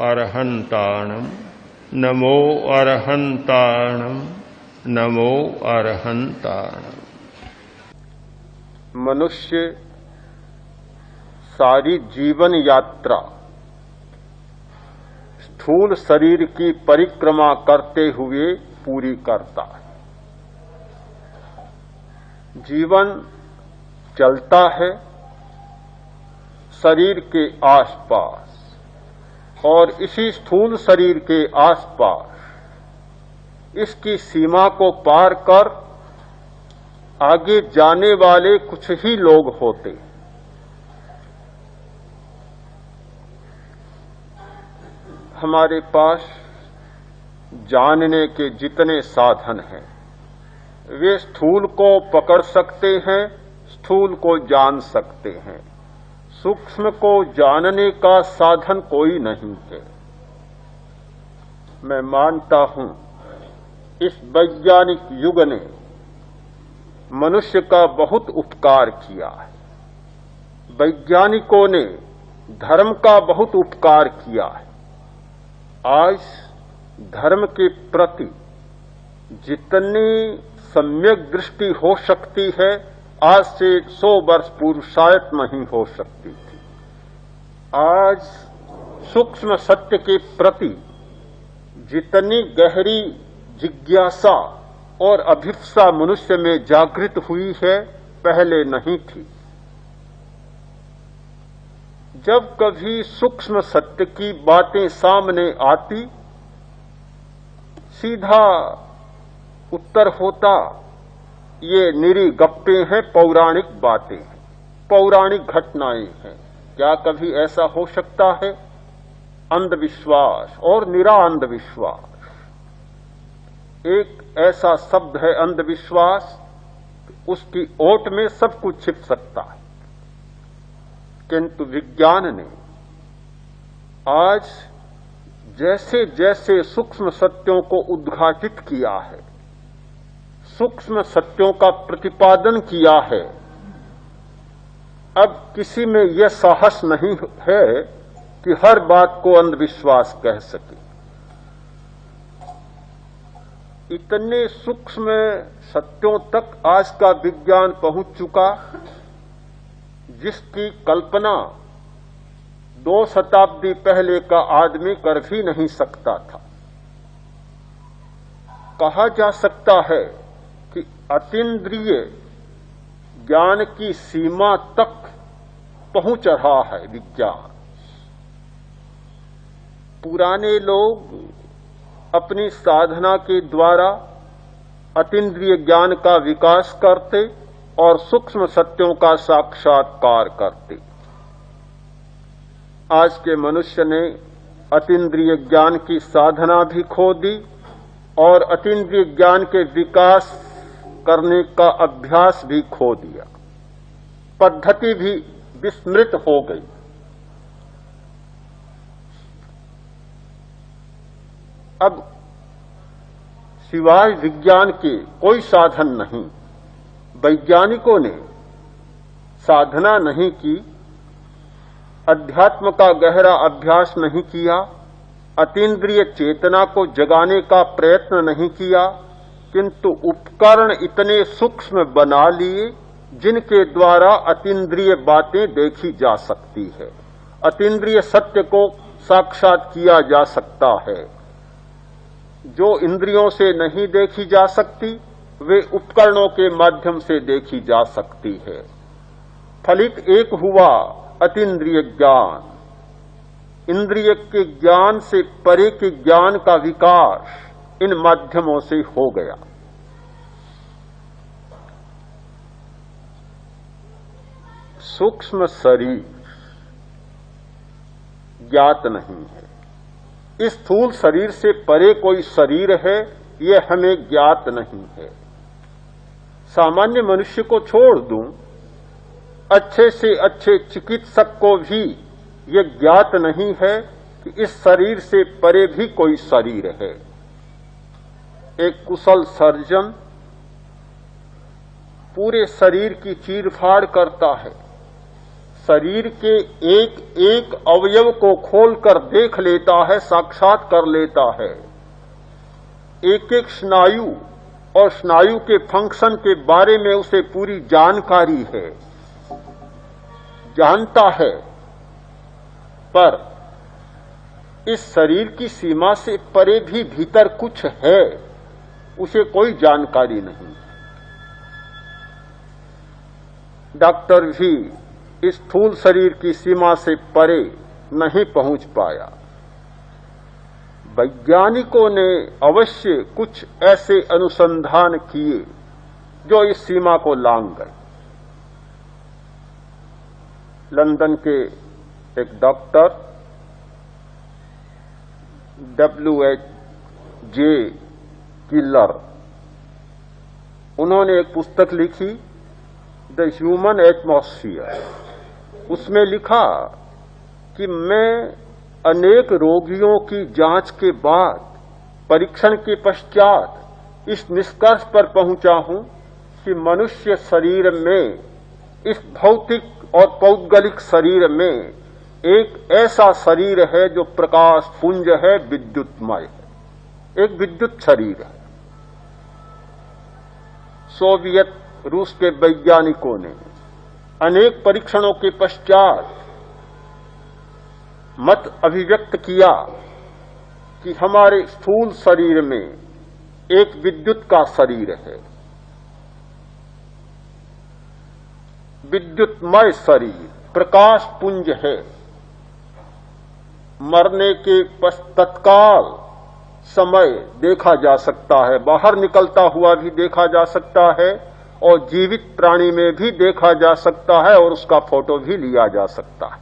अरहन्ताणं नमो अरहन्ताणं नमो अरहन्ताणं। मनुष्य सारी जीवन यात्रा स्थूल शरीर की परिक्रमा करते हुए पूरी करता है। जीवन चलता है शरीर के आसपास, और इसी स्थूल शरीर के आसपास इसकी सीमा को पार कर आगे जाने वाले कुछ ही लोग होते। हमारे पास जानने के जितने साधन हैं वे स्थूल को पकड़ सकते हैं, स्थूल को जान सकते हैं। सूक्ष्म को जानने का साधन कोई नहीं है। मैं मानता हूं इस वैज्ञानिक युग ने मनुष्य का बहुत उपकार किया है। वैज्ञानिकों ने धर्म का बहुत उपकार किया है। आज धर्म के प्रति जितनी सम्यक दृष्टि हो सकती है आज से 100 वर्ष पूर्व शायद नहीं हो सकती थी। आज सूक्ष्म सत्य के प्रति जितनी गहरी जिज्ञासा और अभिप्सा मनुष्य में जागृत हुई है पहले नहीं थी। जब कभी सूक्ष्म सत्य की बातें सामने आती सीधा उत्तर होता ये निरी गप्पे हैं, पौराणिक बातें हैं, पौराणिक घटनाएं हैं। क्या कभी ऐसा हो सकता है? अंधविश्वास और निरा अंधविश्वास। एक ऐसा शब्द है अंधविश्वास, उसकी ओट में सब कुछ छिप सकता है। किंतु विज्ञान ने आज जैसे जैसे सूक्ष्म सत्यों को उद्घाटित किया है, सूक्ष्म सत्यों का प्रतिपादन किया है, अब किसी में यह साहस नहीं है कि हर बात को अंधविश्वास कह सके। इतने सूक्ष्म सत्यों तक आज का विज्ञान पहुंच चुका जिसकी कल्पना 2 शताब्दी पहले का आदमी कर भी नहीं सकता था। कहा जा सकता है कि अतीन्द्रिय ज्ञान की सीमा तक पहुंच रहा है विज्ञान। पुराने लोग अपनी साधना के द्वारा अतीन्द्रिय ज्ञान का विकास करते और सूक्ष्म सत्यों का साक्षात्कार करते। आज के मनुष्य ने अतीन्द्रिय ज्ञान की साधना भी खो दी और अतीन्द्रिय ज्ञान के विकास करने का अभ्यास भी खो दिया। पद्धति भी विस्मृत हो गई। अब सिवाय विज्ञान के कोई साधन नहीं। वैज्ञानिकों ने साधना नहीं की, अध्यात्म का गहरा अभ्यास नहीं किया, अतीन्द्रिय चेतना को जगाने का प्रयत्न नहीं किया, किंतु उपकरण इतने सूक्ष्म बना लिए जिनके द्वारा अतीन्द्रिय बातें देखी जा सकती है, अतीन्द्रिय सत्य को साक्षात किया जा सकता है। जो इंद्रियों से नहीं देखी जा सकती वे उपकरणों के माध्यम से देखी जा सकती है। फलित एक हुआ अतीन्द्रिय ज्ञान। इंद्रिय के ज्ञान से परे के ज्ञान का विकास इन माध्यमों से हो गया। सूक्ष्म शरीर ज्ञात नहीं है। इस स्थूल शरीर से परे कोई शरीर है यह हमें ज्ञात नहीं है। सामान्य मनुष्य को छोड़ दूं, अच्छे से अच्छे चिकित्सक को भी यह ज्ञात नहीं है कि इस शरीर से परे भी कोई शरीर है। एक कुशल सर्जन पूरे शरीर की चीरफाड़ करता है, शरीर के एक एक अवयव को खोलकर देख लेता है, साक्षात कर लेता है। एक एक स्नायु और स्नायु के फंक्शन के बारे में उसे पूरी जानकारी है, जानता है, पर इस शरीर की सीमा से परे भी भीतर कुछ है, उसे कोई जानकारी नहीं। डॉक्टर भी इस स्थूल शरीर की सीमा से परे नहीं पहुंच पाया। वैज्ञानिकों ने अवश्य कुछ ऐसे अनुसंधान किए जो इस सीमा को लांघ गए। लंदन के एक डॉक्टर W.H.J. किलर, उन्होंने एक पुस्तक लिखी द ह्यूमन एटमॉस्फियर। उसमें लिखा कि मैं अनेक रोगियों की जांच के बाद, परीक्षण के पश्चात इस निष्कर्ष पर पहुंचा हूं कि मनुष्य शरीर में, इस भौतिक और पौद्गलिक शरीर में एक ऐसा शरीर है जो प्रकाश पुंज है, विद्युतमय है, एक विद्युत शरीर है। सोवियत रूस के वैज्ञानिकों ने अनेक परीक्षणों के पश्चात मत अभिव्यक्त किया कि हमारे स्थूल शरीर में एक विद्युत का शरीर है, विद्युतमय शरीर, प्रकाश पुंज है। मरने के तत्काल समय देखा जा सकता है, बाहर निकलता हुआ भी देखा जा सकता है, और जीवित प्राणी में भी देखा जा सकता है, और उसका फोटो भी लिया जा सकता है।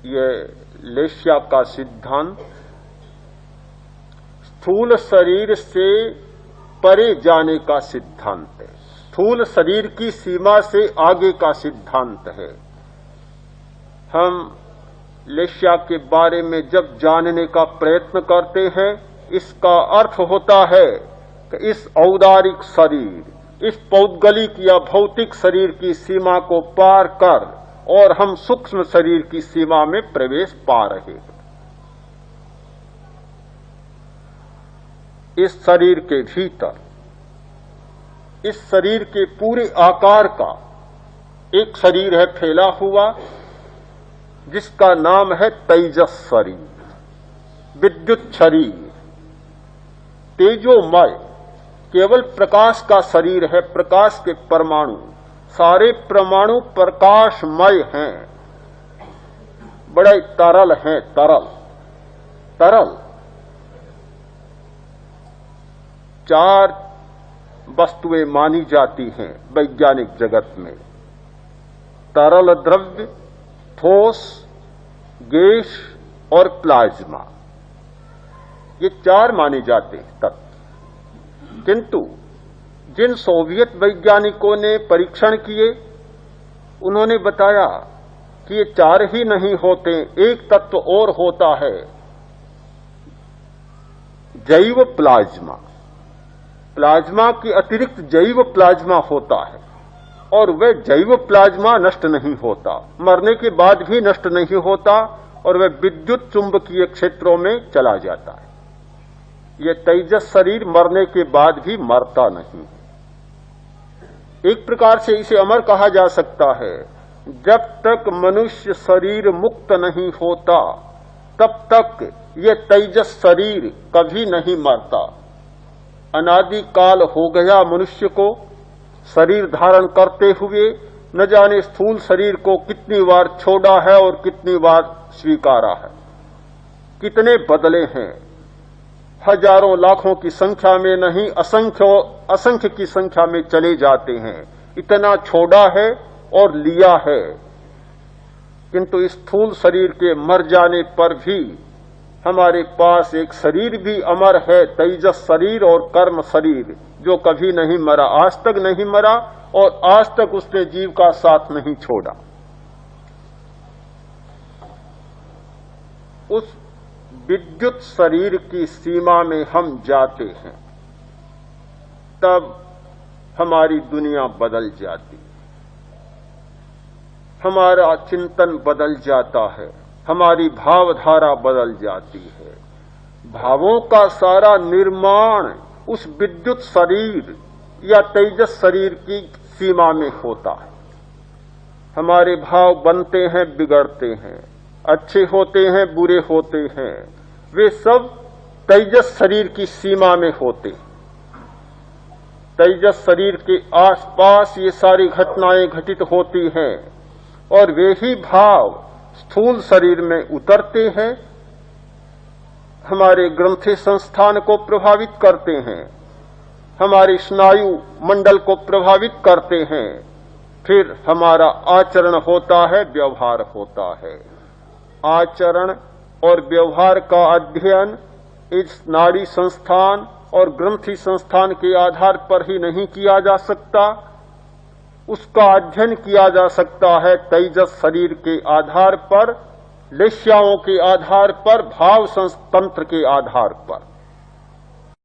ये लेशिया का सिद्धांत स्थूल शरीर से परे जाने का सिद्धांत है, स्थूल शरीर की सीमा से आगे का सिद्धांत है। हम लेशिया के बारे में जब जानने का प्रयत्न करते हैं, इसका अर्थ होता है कि इस औदारिक शरीर, इस पौद्गलिक या भौतिक शरीर की सीमा को पार कर और हम सूक्ष्म शरीर की सीमा में प्रवेश पा रहे हैं। इस शरीर के भीतर, इस शरीर के पूरे आकार का एक शरीर है फैला हुआ, जिसका नाम है तेजस शरीर, विद्युत शरीर, तेजोमय, केवल प्रकाश का शरीर है, प्रकाश के परमाणु, सारे परमाणु प्रकाशमय हैं, बड़े तरल हैं, तरल। 4 वस्तुएं मानी जाती हैं वैज्ञानिक जगत में: तरल द्रव्य, ठोस, गैस और प्लाज्मा। ये 4 माने जाते हैं तत्व। किंतु जिन सोवियत वैज्ञानिकों ने परीक्षण किए, उन्होंने बताया कि ये 4 ही नहीं होते, एक तत्व और होता है, जैव प्लाज्मा। प्लाज्मा के अतिरिक्त जैव प्लाज्मा होता है, और वह जैव प्लाज्मा नष्ट नहीं होता, मरने के बाद भी नष्ट नहीं होता, और वह विद्युत चुंबकीय क्षेत्रों में चला जाता है। यह तेजस शरीर मरने के बाद भी मरता नहीं। एक प्रकार से इसे अमर कहा जा सकता है। जब तक मनुष्य शरीर मुक्त नहीं होता, तब तक यह तेजस शरीर कभी नहीं मरता। अनादि काल हो गया मनुष्य को शरीर धारण करते हुए, न जाने स्थूल शरीर को कितनी बार छोड़ा है और कितनी बार स्वीकारा है, कितने बदले हैं, हजारों लाखों की संख्या में नहीं, असंख्य की संख्या में चले जाते हैं। इतना छोड़ा है और लिया है, किंतु इस स्थूल शरीर के मर जाने पर भी हमारे पास एक शरीर भी अमर है, तेजस शरीर और कर्म शरीर, जो कभी नहीं मरा, आज तक नहीं मरा, और आज तक उसने जीव का साथ नहीं छोड़ा। उस विद्युत शरीर की सीमा में हम जाते हैं, तब हमारी दुनिया बदल जाती, हमारा चिंतन बदल जाता है, हमारी भावधारा बदल जाती है। भावों का सारा निर्माण उस विद्युत शरीर या तेजस शरीर की सीमा में होता है। हमारे भाव बनते हैं, बिगड़ते हैं, अच्छे होते हैं, बुरे होते हैं, वे सब तेजस शरीर की सीमा में होते हैं। तेजस शरीर के आसपास ये सारी घटनाएं घटित होती हैं और वे ही भाव स्थूल शरीर में उतरते हैं, हमारे ग्रंथि संस्थान को प्रभावित करते हैं, हमारे स्नायु मंडल को प्रभावित करते हैं, फिर हमारा आचरण होता है, व्यवहार होता है। आचरण और व्यवहार का अध्ययन इस नाड़ी संस्थान और ग्रंथि संस्थान के आधार पर ही नहीं किया जा सकता, उसका अध्ययन किया जा सकता है तेजस शरीर के आधार पर, लेश्याओं के आधार पर, भाव तंत्र के आधार पर।